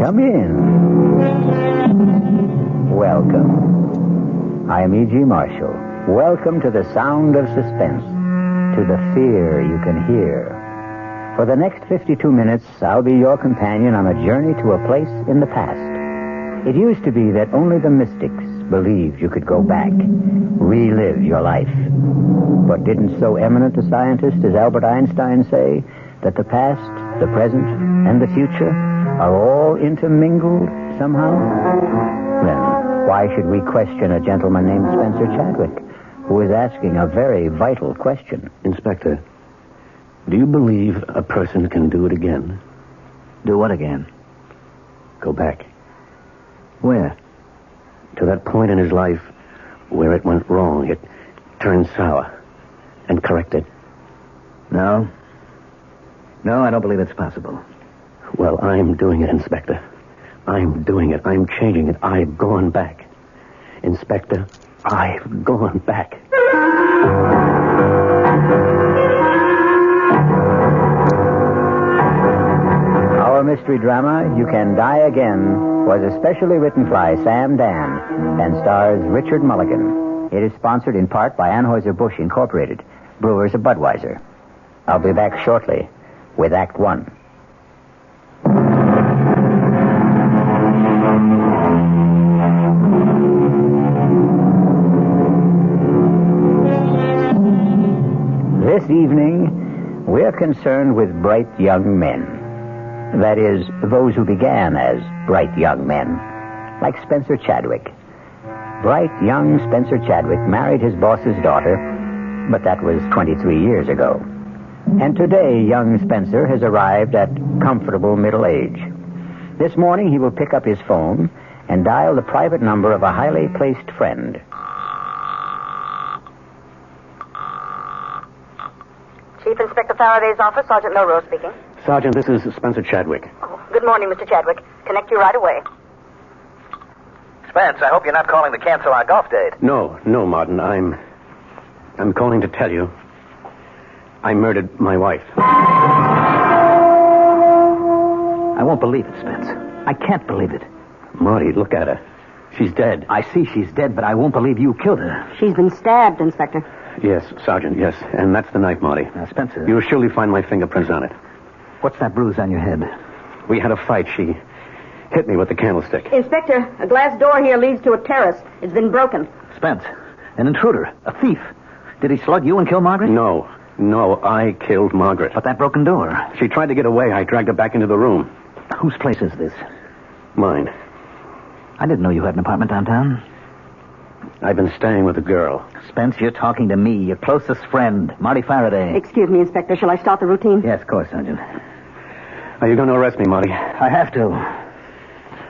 Come in. Welcome. I'm E.G. Marshall. Welcome to the sound of suspense, to the fear you can hear. For the next 52 minutes, I'll be your companion on a journey to a place in the past. It used to be that only the mystics believed you could go back, relive your life. But didn't so eminent a scientist as Albert Einstein say that the past, the present, and the future are all intermingled somehow? Then why should we question a gentleman named Spencer Chadwick, who is asking a very vital question? Inspector, do you believe a person can do it again? Do what again? Go back. Where? To that point in his life where it went wrong. It turned sour. And correct it. No. No, I don't believe it's possible. Well, I'm doing it, Inspector. I'm doing it. I'm changing it. I've gone back. Inspector, I've gone back. Our mystery drama, You Can Die Again, was especially written by Sam Dan and stars Richard Mulligan. It is sponsored in part by Anheuser-Busch Incorporated, brewers of Budweiser. I'll be back shortly with Act One. This evening, we're concerned with bright young men. That is, those who began as bright young men, like Spencer Chadwick. Bright young Spencer Chadwick married his boss's daughter, but that was 23 years ago. And today, young Spencer has arrived at comfortable middle age. This morning, he will pick up his phone and dial the private number of a highly placed friend. Chief Inspector Faraday's office, Sergeant Milrose speaking. Sergeant, this is Spencer Chadwick. Oh, good morning, Mr. Chadwick. Connect you right away. Spence, I hope you're not calling to cancel our golf date. No, Martin. I'm calling to tell you I murdered my wife. I won't believe it, Spence. I can't believe it. Marty, look at her. She's dead. I see she's dead, but I won't believe you killed her. She's been stabbed, Inspector. Yes, Sergeant, yes. And that's the knife, Marty. Now, Spencer... You'll surely find my fingerprints on it. What's that bruise on your head? We had a fight. She hit me with the candlestick. Inspector, a glass door here leads to a terrace. It's been broken. Spence, an intruder, a thief. Did he slug you and kill Margaret? No, I killed Margaret. But that broken door... She tried to get away. I dragged her back into the room. Whose place is this? Mine. I didn't know you had an apartment downtown. I've been staying with a girl. Spence, you're talking to me, your closest friend, Marty Faraday. Excuse me, Inspector. Shall I start the routine? Yes, of course, Sergeant. Are you going to arrest me, Marty? I have to.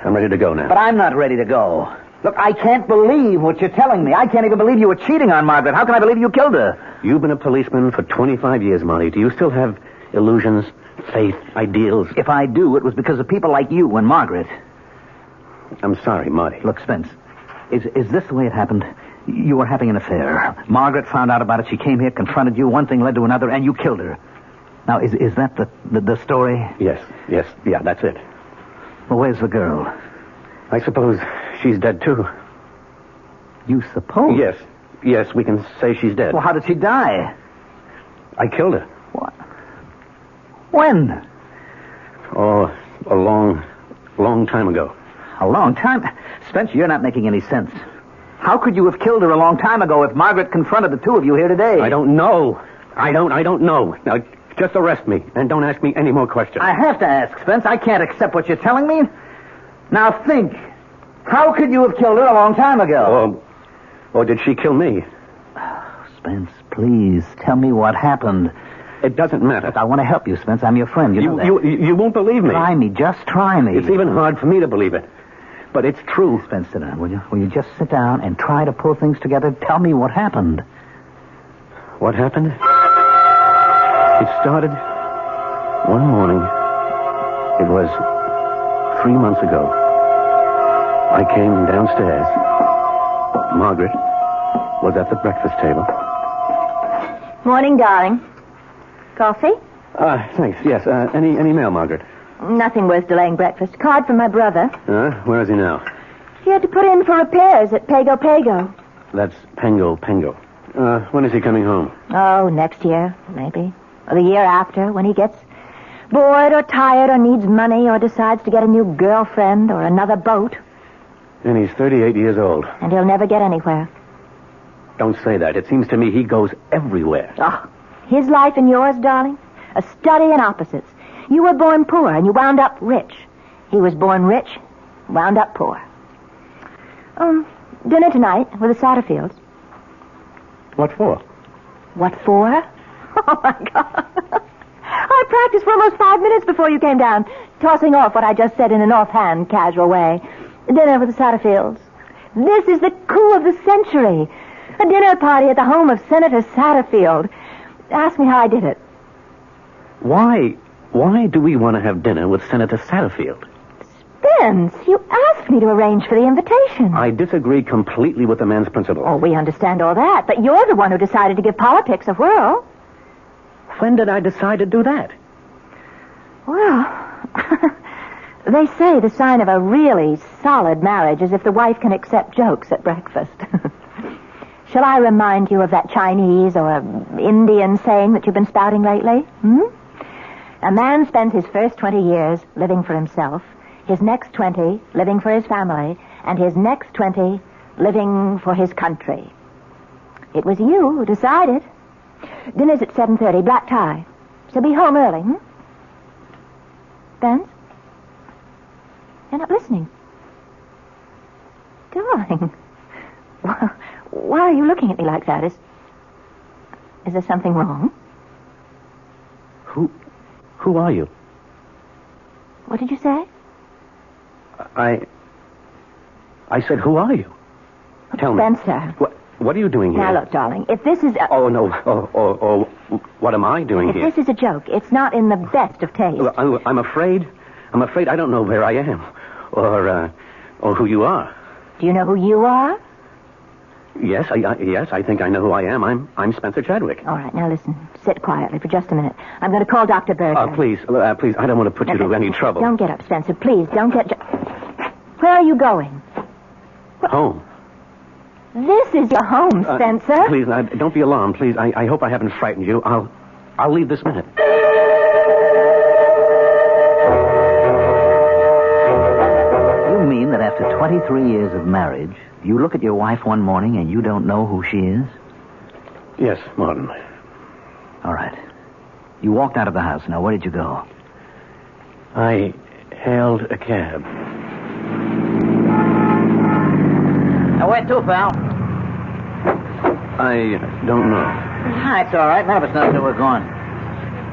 I'm ready to go now. But I'm not ready to go. Look, I can't believe what you're telling me. I can't even believe you were cheating on Margaret. How can I believe you killed her? You've been a policeman for 25 years, Marty. Do you still have illusions, faith, ideals? If I do, it was because of people like you and Margaret. I'm sorry, Marty. Look, Spence, is this the way it happened? You were having an affair. Margaret found out about it. She came here, confronted you. One thing led to another, and you killed her. Now, is that the story? Yes, yeah, that's it. Well, where's the girl? I suppose she's dead, too. You suppose? Yes, we can say she's dead. Well, how did she die? I killed her. What? When? Oh, a long time ago. A long time? Spencer, you're not making any sense. How could you have killed her a long time ago if Margaret confronted the two of you here today? I don't know. I don't know. Now, just arrest me, and don't ask me any more questions. I have to ask, Spence. I can't accept what you're telling me. Now, think. How could you have killed her a long time ago? Or did she kill me? Spence, please, tell me what happened. It doesn't matter. Look, I want to help you, Spence. I'm your friend. You know that. You won't believe me. Try me. Just try me. It's even hard for me to believe it. But it's true. Spence, sit down, will you? Will you just sit down and try to pull things together? Tell me what happened. What happened? It started one morning. It was 3 months ago. I came downstairs. Margaret was at the breakfast table. Morning, darling. Coffee? Thanks, yes. Any mail, Margaret? Nothing worth delaying breakfast. Card from my brother. Where is he now? He had to put in for repairs at Pago Pago. That's Pengo. When is he coming home? Oh, next year, maybe. Or the year after, when he gets bored or tired or needs money or decides to get a new girlfriend or another boat. And he's 38 years old. And he'll never get anywhere. Don't say that. It seems to me he goes everywhere. Oh, his life and yours, darling? A study in opposites. You were born poor and you wound up rich. He was born rich, wound up poor. Dinner tonight with the Satterfields. What for? What for? Oh, my God. I practiced for almost 5 minutes before you came down, tossing off what I just said in an offhand, casual way. Dinner with the Satterfields. This is the coup of the century. A dinner party at the home of Senator Satterfield. Ask me how I did it. Why do we want to have dinner with Senator Satterfield? Spence, you asked me to arrange for the invitation. I disagree completely with the man's principles. Oh, we understand all that, but you're the one who decided to give politics a whirl. When did I decide to do that? Well, they say the sign of a really solid marriage is if the wife can accept jokes at breakfast. Shall I remind you of that Chinese or Indian saying that you've been spouting lately? A man spends his first 20 years living for himself, his next 20 living for his family, and his next 20 living for his country. It was you who decided. Dinner's at 7:30, black tie. So be home early, Spence? You're not listening. Darling. Why are you looking at me like that? Is there something wrong? Who are you? What did you say? I said, who are you? Tell me. Spencer. What are you doing here? Now, look, darling, if this is a... Oh, no. What am I doing here? If this is a joke, it's not in the best of taste. I'm afraid I don't know where I am. Or who you are. Do you know who you are? Yes, I think I know who I am. I'm Spencer Chadwick. All right, now listen. Sit quietly for just a minute. I'm going to call Dr. Berger. Please, I don't want to put you to any trouble. Don't get up, Spencer. Please, don't get... Where are you going? Home. This is your home, Spencer. Please, don't be alarmed, please. I hope I haven't frightened you. I'll leave this minute. You mean that after 23 years of marriage, you look at your wife one morning and you don't know who she is? Yes, Martin. All right. You walked out of the house. Now, where did you go? I hailed a cab. Now, where to, pal? I don't know. It's all right. None of us knows where we're going.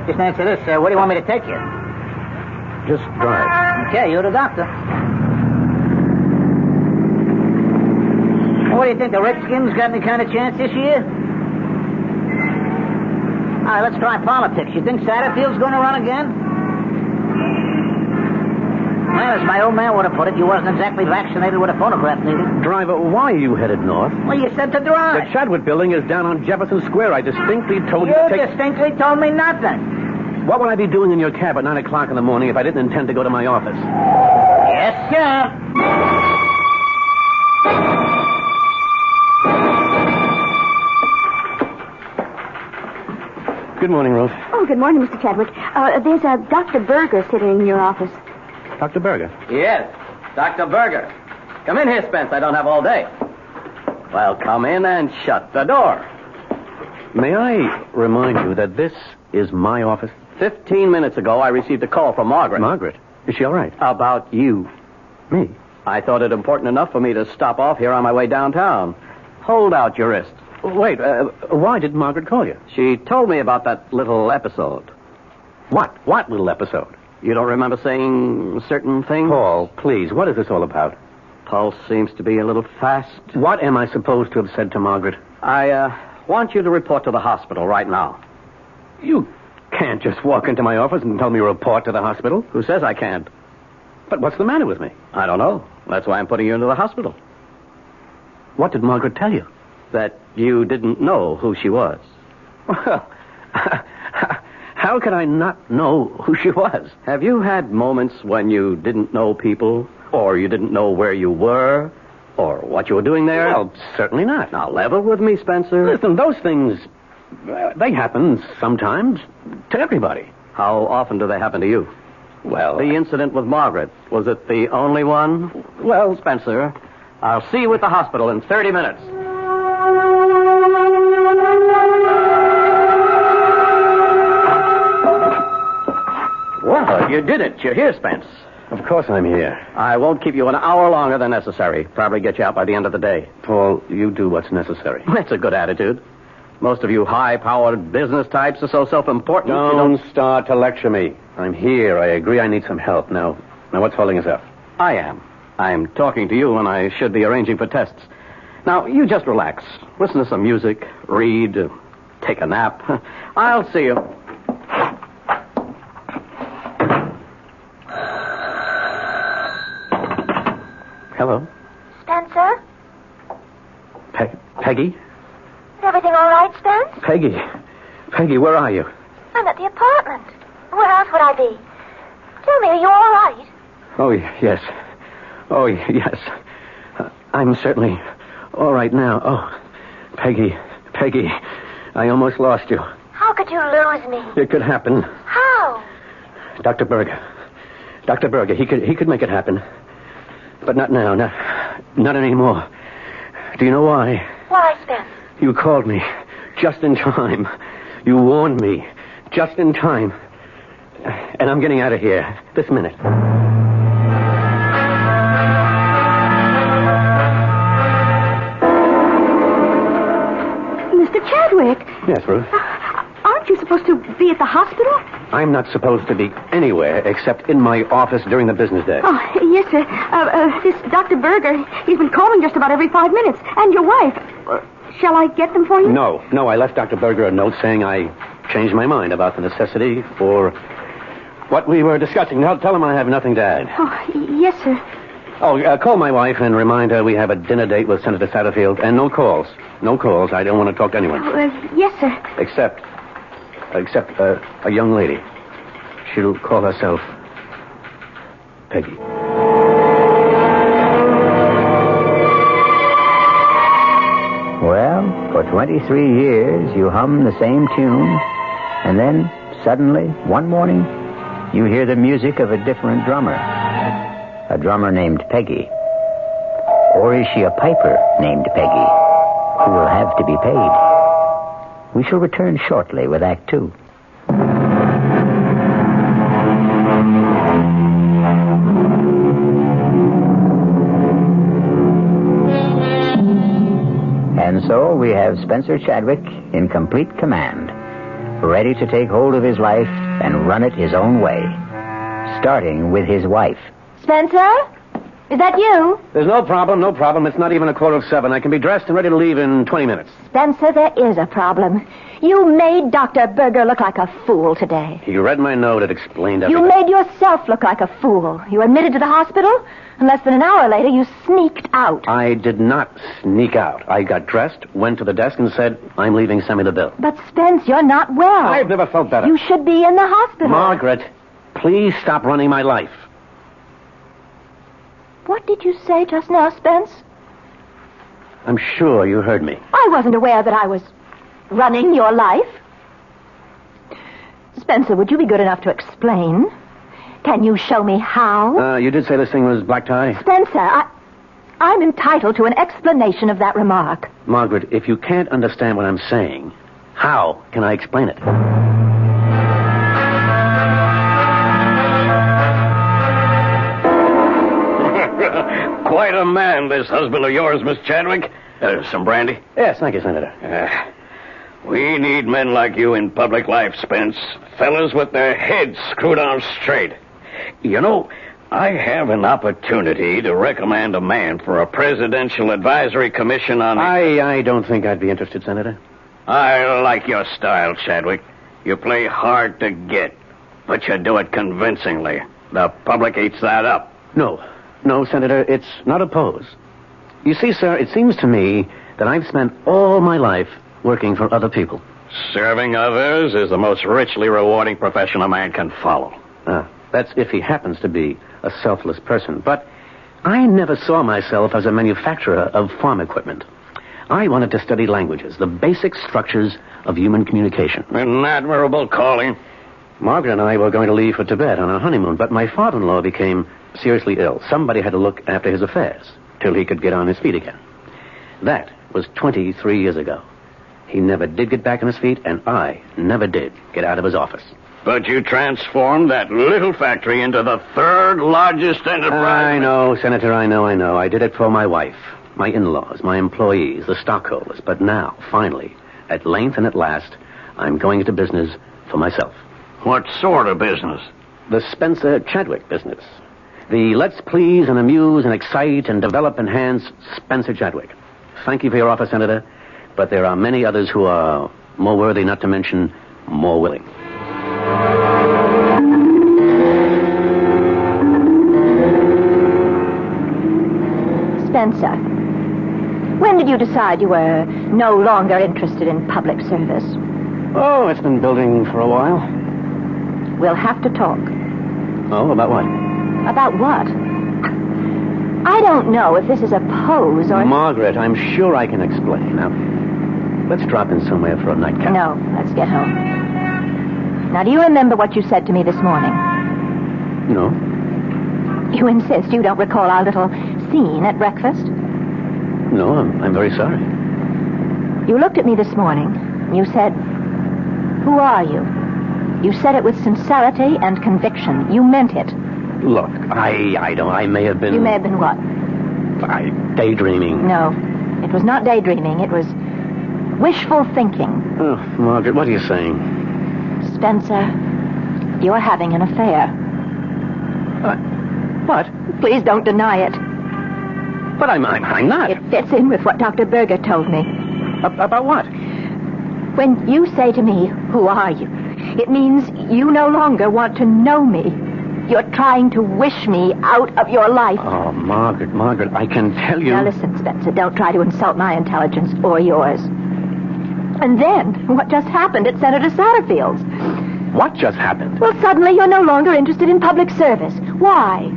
Just answer this. Where do you want me to take you? Just drive. Okay, you're the doctor. What do you think, the Redskins got any kind of chance this year? All right, let's try politics. You think Satterfield's going to run again? Well, as my old man would have put it, you wasn't exactly vaccinated with a phonograph needle. Driver, why are you headed north? Well, you said to drive. The Chadwick building is down on Jefferson Square. I distinctly told you to take... You distinctly told me nothing. What would I be doing in your cab at 9 o'clock in the morning if I didn't intend to go to my office? Yes, sir. Good morning, Ruth. Oh, good morning, Mr. Chadwick. There's a Dr. Berger sitting in your office. Dr. Berger. Yes, Dr. Berger. Come in here, Spence. I don't have all day. Well, come in and shut the door. May I remind you that this is my office? 15 minutes ago, I received a call from Margaret. Margaret? Is she all right? About you. Me? I thought it important enough for me to stop off here on my way downtown. Hold out your wrist. Wait, why did Margaret call you? She told me about that little episode. What? What little episode? You don't remember saying certain things? Paul, please, what is this all about? Pulse seems to be a little fast. What am I supposed to have said to Margaret? I want you to report to the hospital right now. You can't just walk into my office and tell me to report to the hospital. Who says I can't? But what's the matter with me? I don't know. That's why I'm putting you into the hospital. What did Margaret tell you? That you didn't know who she was. Well, How could I not know who she was? Have you had moments when you didn't know people, or you didn't know where you were, or what you were doing there? Well, certainly not. Now, level with me, Spencer. Listen, those things, they happen sometimes to everybody. How often do they happen to you? Well, The incident with Margaret, was it the only one? well, Spencer, I'll see you at the hospital in 30 minutes. Well, you did it. You're here, Spence. of course I'm here. I won't keep you an hour longer than necessary. Probably get you out by the end of the day. Paul, you do what's necessary. That's a good attitude. Most of you high-powered business types are so self-important. you Don't start to lecture me. I'm here. I agree I need some help. Now what's holding us up? I am. I'm talking to you when I should be arranging for tests. Now, you just relax. Listen to some music, read, take a nap. I'll see you. Hello? Spencer? Peggy? Is everything all right, Spence? Peggy, where are you? I'm at the apartment. Where else would I be? Tell me, are you all right? Oh, yes. Oh, yes. I'm certainly all right now. Oh, Peggy, I almost lost you. How could you lose me? It could happen. How? Dr. Berger, he could make it happen. But not now, not anymore. Do you know why? Why, Spence? You called me just in time. You warned me just in time. And I'm getting out of here this minute. Mr. Chadwick, Yes, Ruth? aren't you supposed to be at the hospital? I'm not supposed to be anywhere except in my office during the business day. Oh, yes, sir. This Dr. Berger, he's been calling just about every 5 minutes. And your wife. Shall I get them for you? No, I left Dr. Berger a note saying I changed my mind about the necessity for what we were discussing. Now, tell him I have nothing to add. Oh, yes, sir. Oh, call my wife and remind her we have a dinner date with Senator Satterfield. And no calls. No calls. I don't want to talk to anyone. Yes, sir. Except a young lady. She'll call herself Peggy. Well, for 23 years, you hum the same tune, and then, suddenly, one morning, you hear the music of a different drummer. A drummer named Peggy. Or is she a piper named Peggy, who will have to be paid? We shall return shortly with Act Two. And so we have Spencer Chadwick in complete command, ready to take hold of his life and run it his own way, starting with his wife. Spencer? Is that you? There's no problem. It's not even 7:15. I can be dressed and ready to leave in 20 minutes. Spencer, there is a problem. You made Dr. Berger look like a fool today. You read my note. It explained You everything. made yourself look like a fool. You admitted to the hospital, and less than an hour later, you sneaked out. I did not sneak out. I got dressed, went to the desk, and said, I'm leaving. Send me the bill. But, Spence, you're not well. I've never felt better. You should be in the hospital. Margaret, please stop running my life. What did you say just now, Spence? I'm sure you heard me. I wasn't aware that I was running your life. Spencer, would you be good enough to explain? Can you show me how? You did say this thing was black tie? Spencer, I'm entitled to an explanation of that remark. Margaret, if you can't understand what I'm saying, how can I explain it? Quite a man, this husband of yours, Miss Chadwick. Some brandy? Yes, thank you, Senator. We need men like you in public life, Spence. Fellas with their heads screwed on straight. You know, I have an opportunity to recommend a man for a presidential advisory commission on... I don't think I'd be interested, Senator. I like your style, Chadwick. You play hard to get, but you do it convincingly. The public eats that up. No, Senator, it's not a pose. You see, sir, it seems to me that I've spent all my life working for other people. Serving others is the most richly rewarding profession a man can follow. That's if he happens to be a selfless person. But I never saw myself as a manufacturer of farm equipment. I wanted to study languages, the basic structures of human communication. An admirable calling. Margaret and I were going to leave for Tibet on our honeymoon, but my father-in-law became seriously ill. Somebody had to look after his affairs till he could get on his feet again. That was 23 years ago. He never did get back on his feet, and I never did get out of his office. But you transformed that little factory into the third largest enterprise. I know, Senator, I know. I did it for my wife, my in-laws, my employees, the stockholders. But now, finally, at length and at last, I'm going into business for myself. What sort of business? The Spencer Chadwick business. The let's please and amuse and excite and develop enhance Spencer Chadwick. Thank you for your offer, Senator, but there are many others who are more worthy, not to mention more willing. Spencer, when did you decide you were no longer interested in public service? Oh, it's been building for a while. We'll have to talk. Oh, about what? About what? I don't know if this is a pose or... Margaret, I'm sure I can explain. Now, let's drop in somewhere for a nightcap. No, let's get home. Now, do you remember what you said to me this morning? No. You insist you don't recall our little scene at breakfast? No, I'm very sorry. You looked at me this morning, and you said, "Who are you?" You said it with sincerity and conviction. You meant it. Look, I may have been... You may have been what? Daydreaming. No, it was not daydreaming. It was wishful thinking. Oh, Margaret, what are you saying? Spencer, you're having an affair. What? Please don't deny it. But I'm not. It fits in with what Dr. Berger told me. About what? When you say to me, "Who are you?" it means you no longer want to know me. You're trying to wish me out of your life. Oh, Margaret, I can tell you... Now listen, Spencer, don't try to insult my intelligence or yours. And then, what just happened at Senator Satterfield's? What just happened? Well, suddenly you're no longer interested in public service. Why?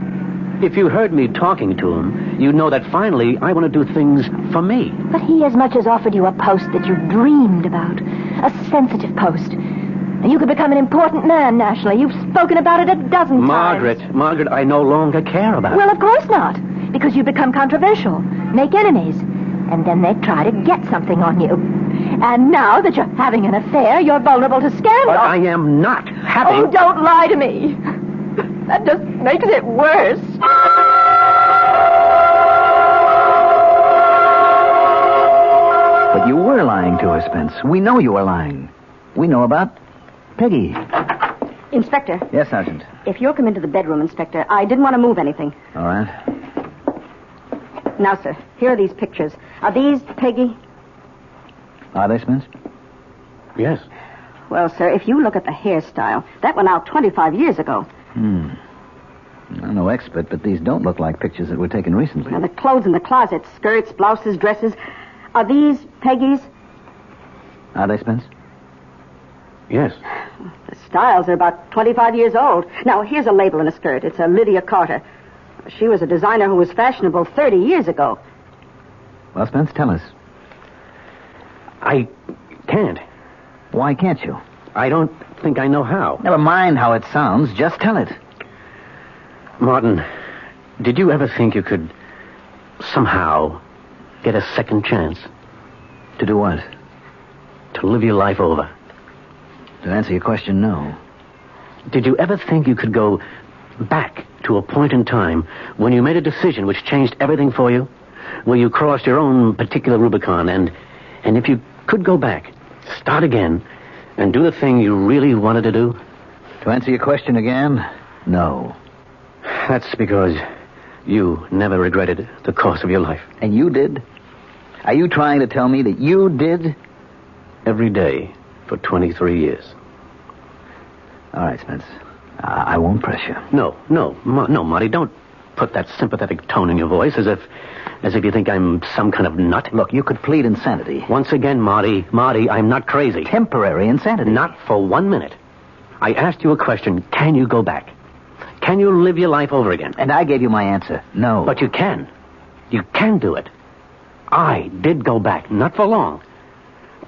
If you heard me talking to him, you'd know that finally I want to do things for me. But he as much as offered you a post that you dreamed about. A sensitive post. And you could become an important man nationally. You've spoken about it a dozen times. Margaret, I no longer care about it. Well, of course not. Because you become controversial, make enemies, and then they try to get something on you. And now that you're having an affair, you're vulnerable to scandal. But I am not having... Oh, don't lie to me. That just makes it worse. But you were lying to us, Spence. We know you were lying. We know about Peggy. Inspector. Yes, Sergeant. If you'll come into the bedroom, Inspector, I didn't want to move anything. All right. Now, sir, here are these pictures. Are these Peggy? Are they, Spence? Yes. Well, sir, if you look at the hairstyle, that went out 25 years ago. I'm no expert, but these don't look like pictures that were taken recently. Now, the clothes in the closet, skirts, blouses, dresses, are these Peggy's? Are they, Spence? Yes. The styles are about 25 years old. Now, here's a label in a skirt. It's a Lydia Carter. She was a designer who was fashionable 30 years ago. Well, Spence, tell us. I can't. Why can't you? I don't think I know how. Never mind how it sounds. Just tell it. Martin, did you ever think you could somehow get a second chance? To do what? To live your life over. To answer your question, no. Did you ever think you could go back to a point in time when you made a decision which changed everything for you? Where you crossed your own particular Rubicon, and if you could go back, start again, and do the thing you really wanted to do? To answer your question again, no. That's because you never regretted the course of your life. And you did? Are you trying to tell me that you did? Every day for 23 years. All right, Spence. I won't press you. No, Marty, don't put that sympathetic tone in your voice as if you think I'm some kind of nut. Look, you could plead insanity. Once again, Marty, I'm not crazy. Temporary insanity. Not for 1 minute. I asked you a question. Can you go back? Can you live your life over again? And I gave you my answer. No. But you can. You can do it. I did go back. Not for long.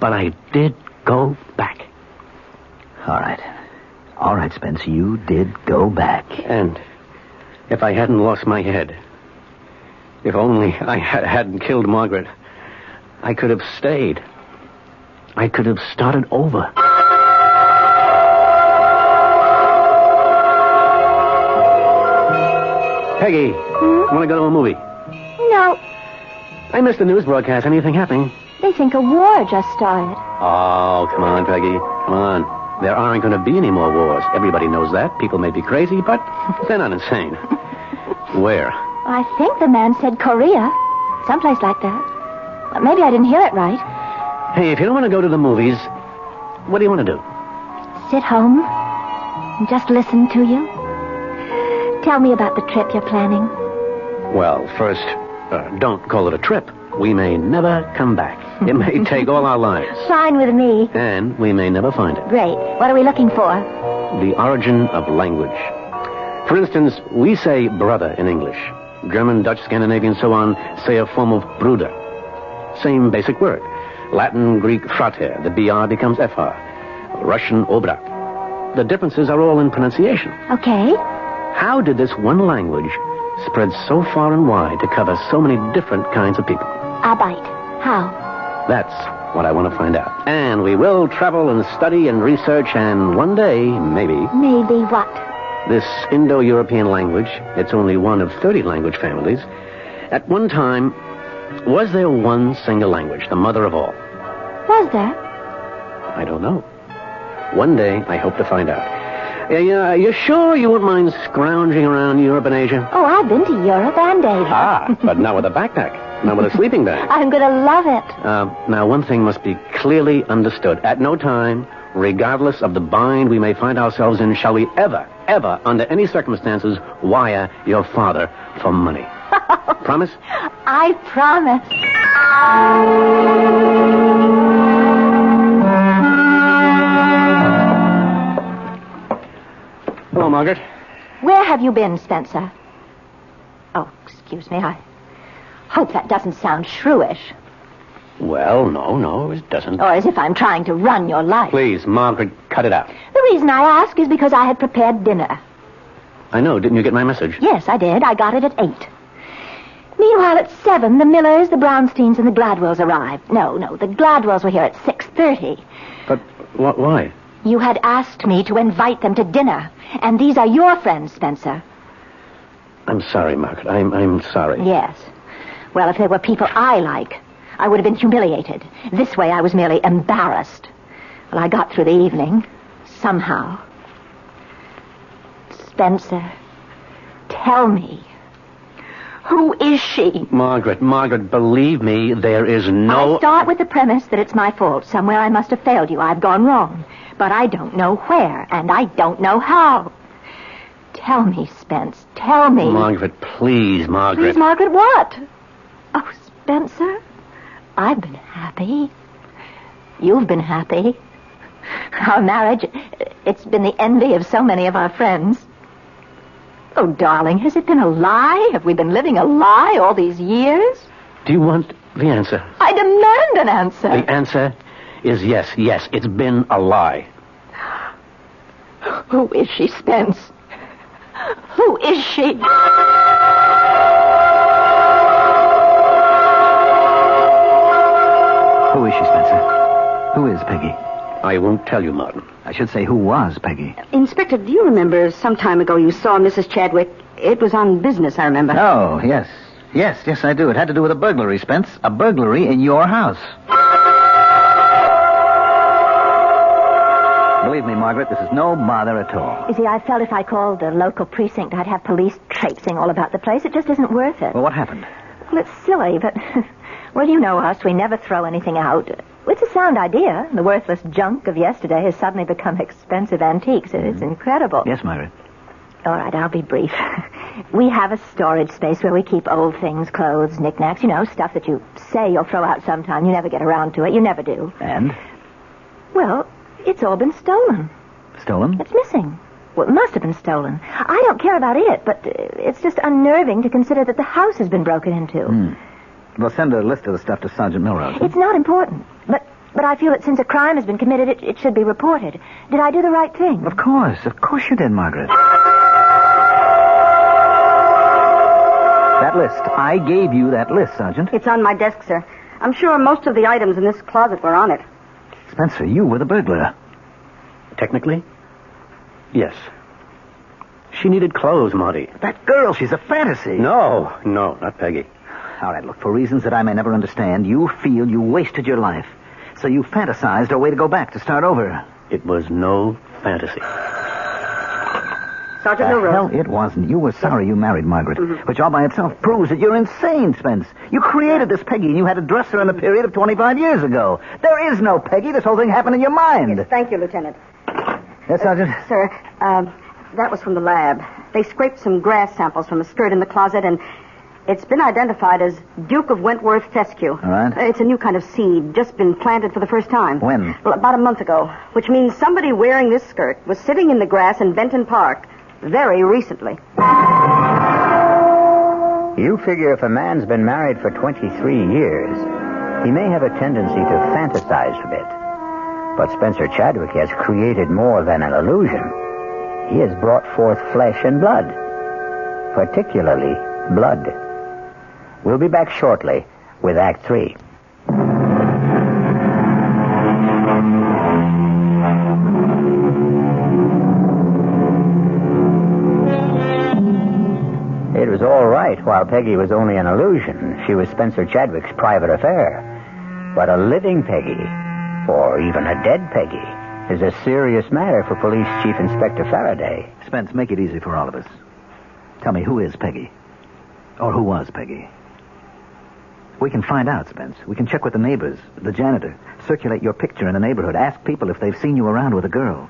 But I did go back. All right. All right, Spence, you did go back. And if I hadn't lost my head, if only I hadn't killed Margaret, I could have stayed. I could have started over. Peggy, want to go to a movie? No. I missed the news broadcast. Anything happening? They think a war just started. Oh, come on, Peggy. Come on. There aren't going to be any more wars. Everybody knows that. People may be crazy, but they're not insane. Where? I think the man said Korea. Someplace like that. Maybe I didn't hear it right. Hey, if you don't want to go to the movies, what do you want to do? Sit home and just listen to you. Tell me about the trip you're planning. Well, first, don't call it a trip. We may never come back. It may take all our lives. Fine with me. And we may never find it. Great. What are we looking for? The origin of language. For instance, we say brother in English. German, Dutch, Scandinavian, so on, say a form of bruder. Same basic word. Latin, Greek, frater. The BR becomes FR. Russian, obrat. The differences are all in pronunciation. Okay. How did this one language spread so far and wide to cover so many different kinds of people? Arbeit. How? That's what I want to find out. And we will travel and study and research, and one day, maybe... Maybe what? This Indo-European language, it's only one of 30 language families. At one time, was there one single language, the mother of all? Was there? I don't know. One day, I hope to find out. You sure you wouldn't mind scrounging around Europe and Asia? Oh, I've been to Europe and Asia. But not with a backpack. Not with a sleeping bag. I'm going to love it. Now, one thing must be clearly understood. At no time, regardless of the bind we may find ourselves in, shall we ever, under any circumstances, wire your father for money. Promise? I promise. Hello, Margaret. Where have you been, Spencer? Oh, excuse me. I hope that doesn't sound shrewish. Well, no, it doesn't. Or as if I'm trying to run your life. Please, Margaret, cut it out. The reason I ask is because I had prepared dinner. I know. Didn't you get my message? Yes, I did. I got it at 8. Meanwhile, at 7, the Millers, the Brownsteins, and the Gladwells arrived. No, the Gladwells were here at 6:30. But why? You had asked me to invite them to dinner. And these are your friends, Spencer. I'm sorry, Margaret. I'm sorry. Yes. Well, if they were people I like, I would have been humiliated. This way, I was merely embarrassed. Well, I got through the evening. Somehow. Spencer, tell me. Who is she? Margaret, believe me, there is no... I start with the premise that it's my fault. Somewhere I must have failed you. I've gone wrong. But I don't know where, and I don't know how. Tell me, Spence. Tell me. Margaret, please, Margaret. Please, Margaret, what? Oh, Spencer, I've been happy. You've been happy. Our marriage, it's been the envy of so many of our friends. Oh, darling, has it been a lie? Have we been living a lie all these years? Do you want the answer? I demand an answer. The answer is yes, it's been a lie. Who is she, Spence? Who is she? Who is she, Spencer? Who is Peggy? I won't tell you, Martin. I should say, who was Peggy? Inspector, do you remember some time ago you saw Mrs. Chadwick? It was on business, I remember. Oh, yes. Yes, I do. It had to do with a burglary, Spence. A burglary in your house. Believe me, Margaret, this is no bother at all. You see, I felt if I called the local precinct, I'd have police traipsing all about the place. It just isn't worth it. Well, what happened? Well, it's silly, but... Well, you know us. We never throw anything out. It's a sound idea. The worthless junk of yesterday has suddenly become expensive antiques. It's incredible. Yes, Margaret. All right, I'll be brief. We have a storage space where we keep old things, clothes, knickknacks, stuff that you say you'll throw out sometime. You never get around to it. You never do. And? Well, it's all been stolen. Stolen? It's missing. Well, it must have been stolen. I don't care about it, but it's just unnerving to consider that the house has been broken into. Well, send a list of the stuff to Sergeant Milrose. It's not important, but I feel that since a crime has been committed, it should be reported. Did I do the right thing? Of course you did, Margaret. That list. I gave you that list, Sergeant. It's on my desk, sir. I'm sure most of the items in this closet were on it. Spencer, you were the burglar. Technically, yes. She needed clothes, Marty. That girl, she's a fantasy. No, not Peggy. All right, look, for reasons that I may never understand, you feel you wasted your life. So you fantasized a way to go back, to start over. It was no fantasy. Sergeant Milrose. Hell, it wasn't. You were sorry you married Margaret, which all by itself proves that you're insane, Spence. You created this Peggy, and you had to dress her in a period of 25 years ago. There is no Peggy. This whole thing happened in your mind. Yes, thank you, Lieutenant. Yes, Sergeant? Sir, that was from the lab. They scraped some grass samples from a skirt in the closet, and it's been identified as Duke of Wentworth fescue. All right. It's a new kind of seed, just been planted for the first time. When? Well, about a month ago, which means somebody wearing this skirt was sitting in the grass in Benton Park very recently. You figure if a man's been married for 23 years, he may have a tendency to fantasize a bit. But Spencer Chadwick has created more than an illusion. He has brought forth flesh and blood, particularly blood. We'll be back shortly with Act 3. It was all right while Peggy was only an illusion. She was Spencer Chadwick's private affair. But a living Peggy, or even a dead Peggy, is a serious matter for Police Chief Inspector Faraday. Spence, make it easy for all of us. Tell me, who is Peggy? Or who was Peggy? We can find out, Spence. We can check with the neighbors, the janitor, circulate your picture in the neighborhood, ask people if they've seen you around with a girl.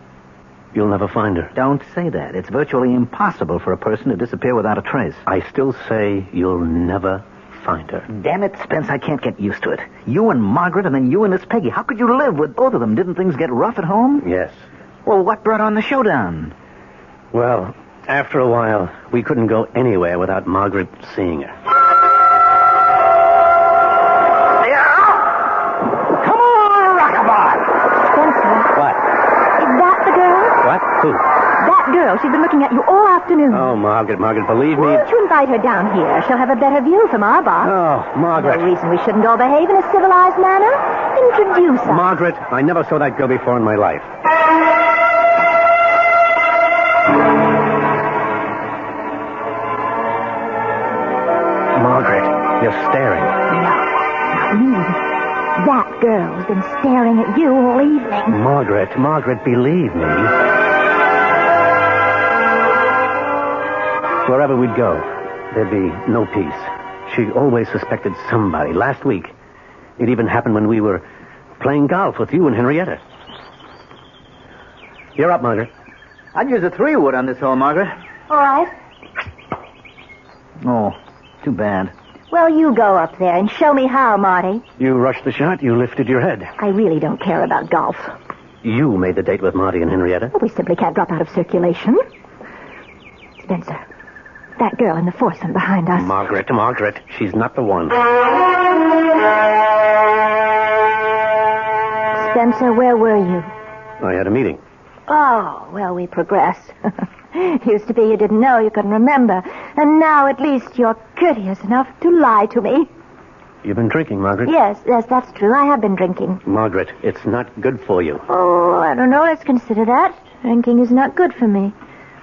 You'll never find her. Don't say that. It's virtually impossible for a person to disappear without a trace. I still say you'll never find her. Damn it, Spence, I can't get used to it. You and Margaret, and then you and this Peggy. How could you live with both of them? Didn't things get rough at home? Yes. Well, what brought on the showdown? Well, after a while, we couldn't go anywhere without Margaret seeing her. Come on, Rockabye! Spencer, What? is that the girl? What? Who? That girl. She's been looking at you all afternoon. Oh, Margaret, believe me. Why don't you invite her down here? She'll have a better view from our box. Oh, Margaret. No reason we shouldn't all behave in a civilized manner. Introduce us. Margaret, I never saw that girl before in my life. Margaret, you're staring. No, not me. That girl's been staring at you all evening. Margaret, believe me. Wherever we'd go, there'd be no peace. She always suspected somebody. Last week, it even happened when we were playing golf with you and Henrietta. You're up, Margaret. I'd use a 3-wood on this hole, Margaret. All right. Oh, too bad. Well, you go up there and show me how, Marty. You rushed the shot. You lifted your head. I really don't care about golf. You made the date with Marty and Henrietta. Well, we simply can't drop out of circulation. Spencer, that girl in the foursome behind us. Margaret, she's not the one. Spencer, where were you? I had a meeting. Oh, well, we progressed. Used to be you didn't know, you couldn't remember. And now at least you're courteous enough to lie to me. You've been drinking, Margaret? Yes, that's true. I have been drinking. Margaret, it's not good for you. Oh, I don't know. Let's consider that. Drinking is not good for me.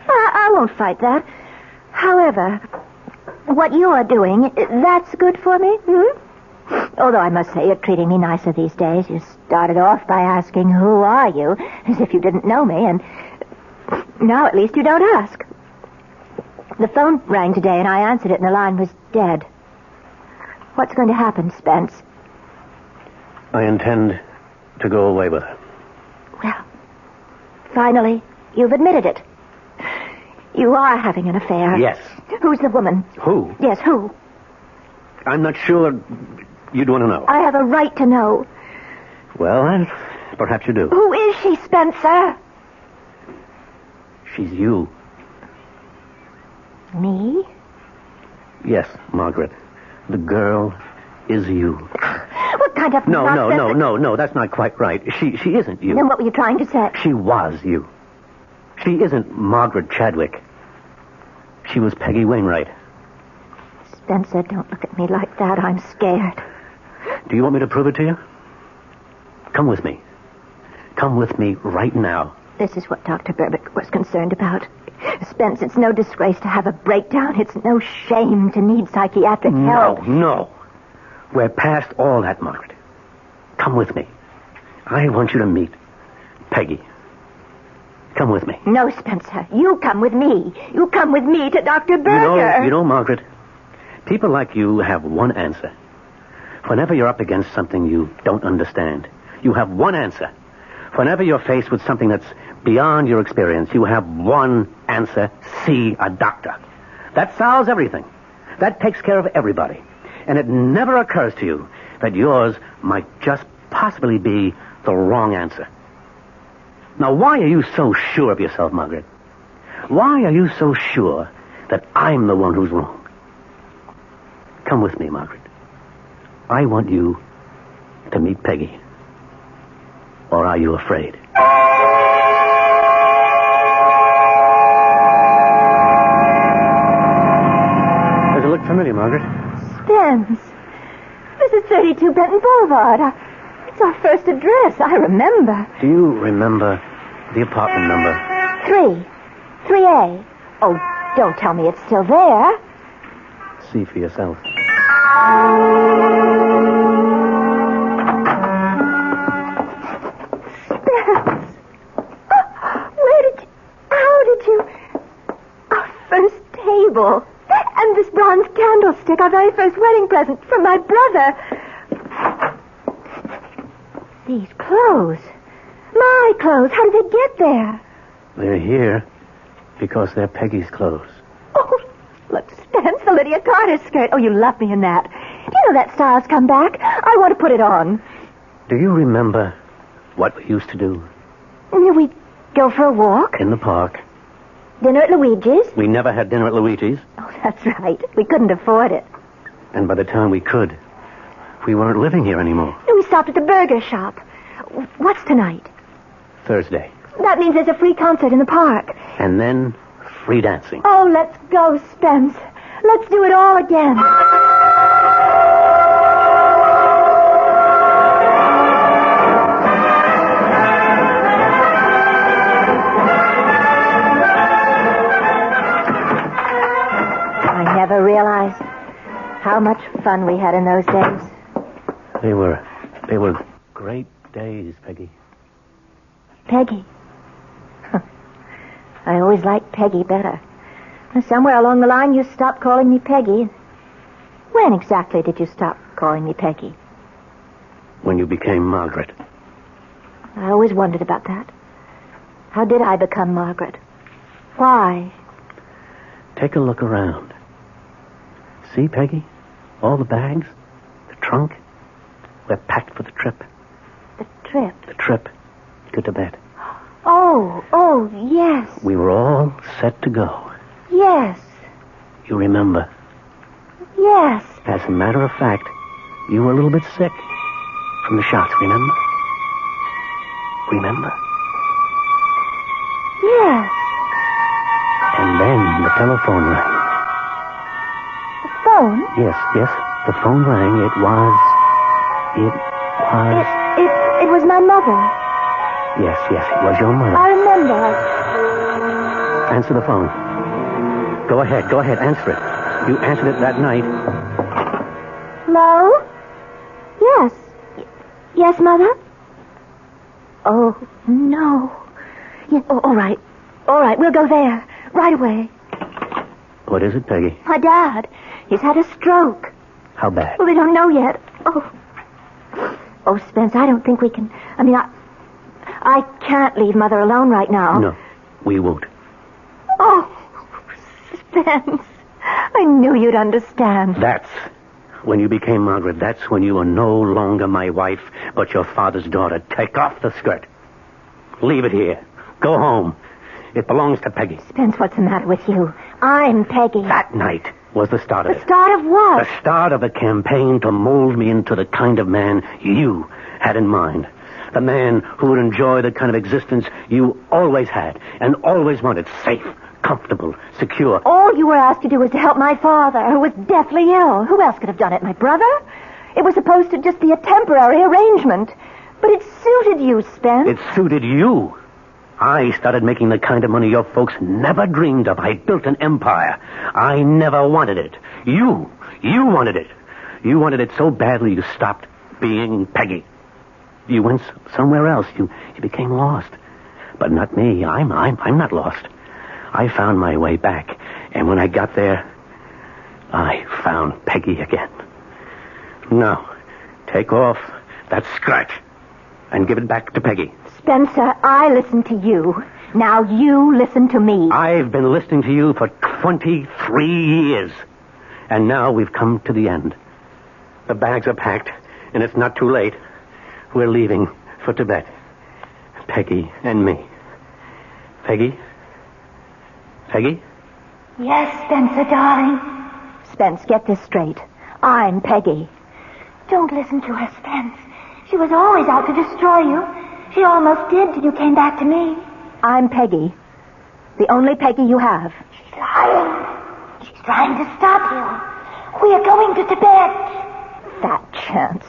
I won't fight that. However, what you are doing, that's good for me, Although I must say you're treating me nicer these days. You started off by asking, who are you? As if you didn't know me, and now at least you don't ask. The phone rang today, and I answered it, and the line was dead. What's going to happen, Spence? I intend to go away with her. Well, finally, you've admitted it. You are having an affair. Yes. Who's the woman? Who? Yes, who? I'm not sure you'd want to know. I have a right to know. Well, perhaps you do. Who is she, Spencer? She's you. Me? Yes, Margaret. The girl is you. What kind of No, nonsense? that's not quite right. She isn't you. Then what were you trying to say? She was you. She isn't Margaret Chadwick. She was Peggy Wainwright. Spencer, don't look at me like that. I'm scared. Do you want me to prove it to you? Come with me. Come with me right now. This is what Dr. Berbick was concerned about. Spence, it's no disgrace to have a breakdown. It's no shame to need psychiatric help. No. We're past all that, Margaret. Come with me. I want you to meet Peggy. Come with me. No, Spencer. You come with me. You come with me to Dr. Berger. You know, Margaret, people like you have one answer. Whenever you're up against something you don't understand, you have one answer. Whenever you're faced with something that's beyond your experience, you have one answer: see a doctor. That solves everything. That takes care of everybody. And it never occurs to you that yours might just possibly be the wrong answer. Now, why are you so sure of yourself, Margaret? Why are you so sure that I'm the one who's wrong? Come with me, Margaret. I want you to meet Peggy. Or are you afraid? Does it look familiar, Margaret? Spence. This is 32 Benton Boulevard. It's our first address. I remember. Do you remember the apartment number? 3A. Oh, don't tell me it's still there. See for yourself. Spence. How did you... Our first table. And this bronze candlestick, our very first wedding present from my brother. These clothes. My clothes. How did they get there? They're here because they're Peggy's clothes. Oh, look, Spence, the Lydia Carter skirt. Oh, you love me in that. Do you know that style's come back? I want to put it on. Do you remember what we used to do? We'd go for a walk. In the park. Dinner at Luigi's. We never had dinner at Luigi's. Oh, that's right. We couldn't afford it. And by the time we could, we weren't living here anymore. We stopped at the burger shop. What's tonight? Thursday. That means there's a free concert in the park. And then free dancing. Oh, let's go, Spence. Let's do it all again. I never realized how much fun we had in those days. They were great days, Peggy. Peggy. I always liked Peggy better. Somewhere along the line, you stopped calling me Peggy. When exactly did you stop calling me Peggy? When you became Margaret. I always wondered about that. How did I become Margaret? Why? Take a look around. See, Peggy? All the bags, the trunk. We're packed for the trip. The trip? The trip to Tibet. Oh, yes. We were all set to go. Yes. You remember? Yes. As a matter of fact, you were a little bit sick from the shots, remember? Remember? Yes. And then the telephone rang. The phone? Yes, the phone rang. It was... It was my mother. Yes, it was your mother. I remember. Answer the phone. Go ahead, answer it. You answered it that night. Hello? Yes. Yes, Mother? Oh, no. Yeah, all right. All right, we'll go there. Right away. What is it, Peggy? My dad. He's had a stroke. How bad? Well, they don't know yet. Oh, Spence, I don't think we can... I can't leave Mother alone right now. No, we won't. Oh, Spence. I knew you'd understand. That's when you became Margaret. That's when you were no longer my wife, but your father's daughter. Take off the skirt. Leave it here. Go home. It belongs to Peggy. Spence, what's the matter with you? I'm Peggy. That night was the start of it. The start of what? The start of a campaign to mold me into the kind of man you had in mind. The man who would enjoy the kind of existence you always had and always wanted. Safe, comfortable, secure. All you were asked to do was to help my father, who was deathly ill. Who else could have done it? My brother? It was supposed to just be a temporary arrangement. But it suited you, Spence. It suited you. I started making the kind of money your folks never dreamed of. I built an empire. I never wanted it. You wanted it. You wanted it so badly you stopped being Peggy. You went somewhere else. You became lost. But not me. I'm not lost. I found my way back. And when I got there, I found Peggy again. Now, take off that skirt and give it back to Peggy. Spencer, I listened to you. Now you listen to me. I've been listening to you for 23 years. And now we've come to the end. The bags are packed, and it's not too late. We're leaving for Tibet. Peggy and me. Peggy? Peggy? Yes, Spencer, darling. Spence, get this straight. I'm Peggy. Don't listen to her, Spence. She was always out to destroy you. She almost did till you came back to me. I'm Peggy. The only Peggy you have. She's lying. She's trying to stop you. We are going to Tibet. Fat chance.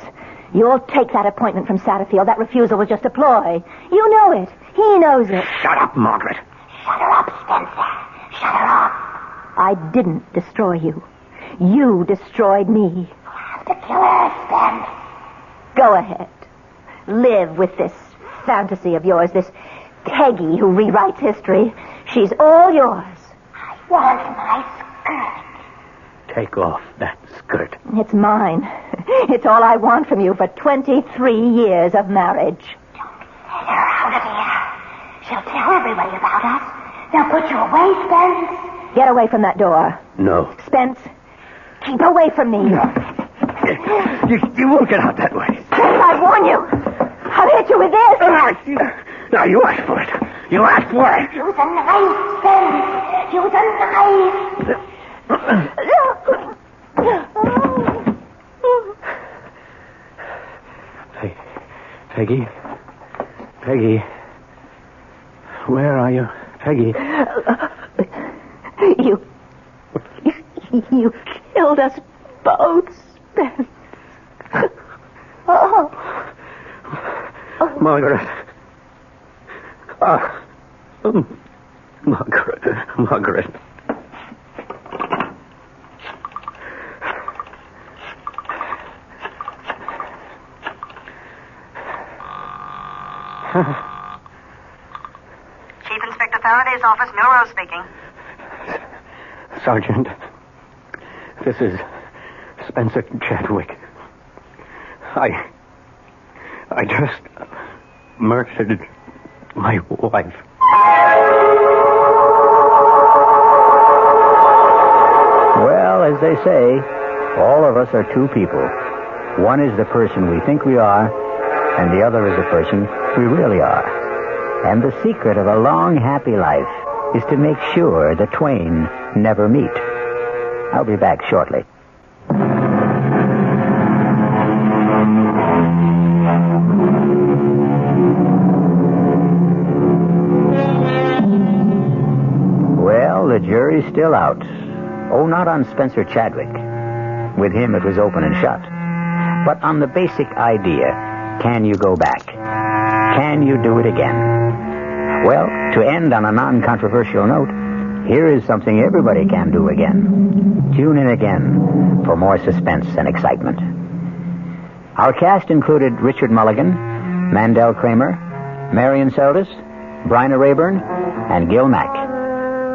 You'll take that appointment from Satterfield. That refusal was just a ploy. You know it. He knows it. Shut up, Margaret. Shut her up, Spencer. Shut her up. I didn't destroy you. You destroyed me. You have to kill her, Spence. Go ahead. Live with this fantasy of yours, this Peggy who rewrites history. She's all yours. I want my skirt. Take off that skirt. It's mine. It's all I want from you for 23 years of marriage. Don't let her out of here. She'll tell everybody about us. They'll put you away, Spence. Get away from that door. No. Spence, keep away from me. You won't get out that way. Spence, I warn you. I'll hit you with this. Now, you asked for it. You asked for it. Use a knife, Spence. Use a knife. Peggy? Peggy? Where are you? Peggy? You killed us both, Spence. Oh. Margaret. Margaret. Chief Inspector Faraday's office, Milrose speaking. Sergeant, this is Spencer Chadwick. I just murdered my wife. Well, as they say, all of us are two people. One is the person we think we are, and the other is the person we really are. And the secret of a long, happy life is to make sure the twain never meet. I'll be back shortly. Well, the jury's still out. Oh, not on Spencer Chadwick. With him, it was open and shut. But on the basic idea, can you go back? Can you do it again? Well, to end on a non-controversial note, here is something everybody can do again. Tune in again for more suspense and excitement. Our cast included Richard Mulligan, Mandel Kramer, Marion Seldes, Bryna Rayburn, and Gil Mack.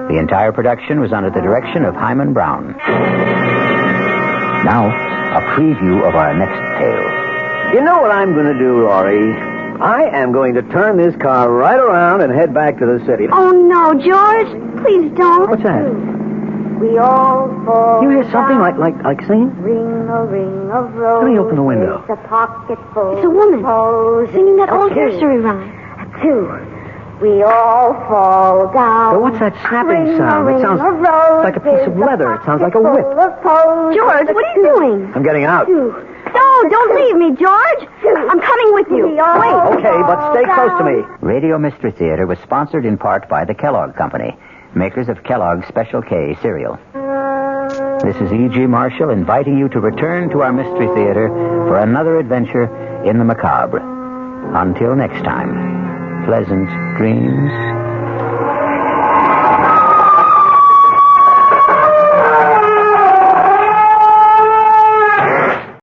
The entire production was under the direction of Hyman Brown. Now, a preview of our next tale. You know what I'm going to do, Laurie? I am going to turn this car right around and head back to the city. Oh, no, George. Please don't. What's that? We all fall. You hear something like singing? Ring a ring of roses. Let me open the window. A pocket full. It's a woman singing that old nursery rhyme. Two. We all fall down. But what's that snapping sound? It sounds like a piece of leather. It sounds like a whip. George, what are you doing? I'm getting out. No, don't leave me, George. I'm coming with you. Wait. Okay, but stay close to me. Radio Mystery Theater was sponsored in part by the Kellogg Company, makers of Kellogg's Special K cereal. This is E.G. Marshall inviting you to return to our Mystery Theater for another adventure in the macabre. Until next time, pleasant dreams.